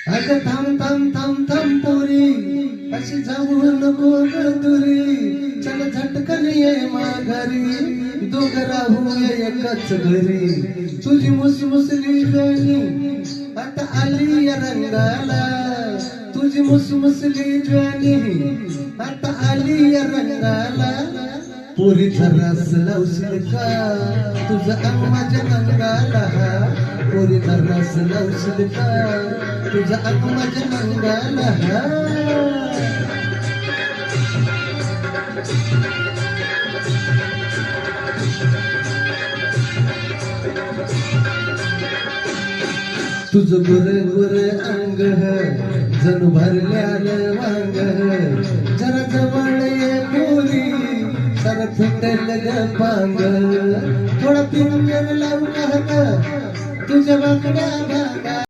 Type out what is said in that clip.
अगं थांब थांब थांब थांब पोरी, अशी जाऊ नको दुरी, चल झटकन ये माघारी, दोघं राहूया एकच घरी. तुझी मुसमुसली ज्वानी आता आली या रंगाला, तुझी मुसमुसली ज्वानी आता आली या रंगाला. पोरी रस लावशील का तुझं अंग माझ्या अंगाला, पोरी रस लावशील का तुझं अंग माझ्या अंगाला. तुझं गोरे गोरे अंग जणू भरल्यालं वांग, जरा जवळ ये पोरी सर फुटेल ग पांग. थोडा पिंजर लावू का तुझ्या बाकड्या भागा.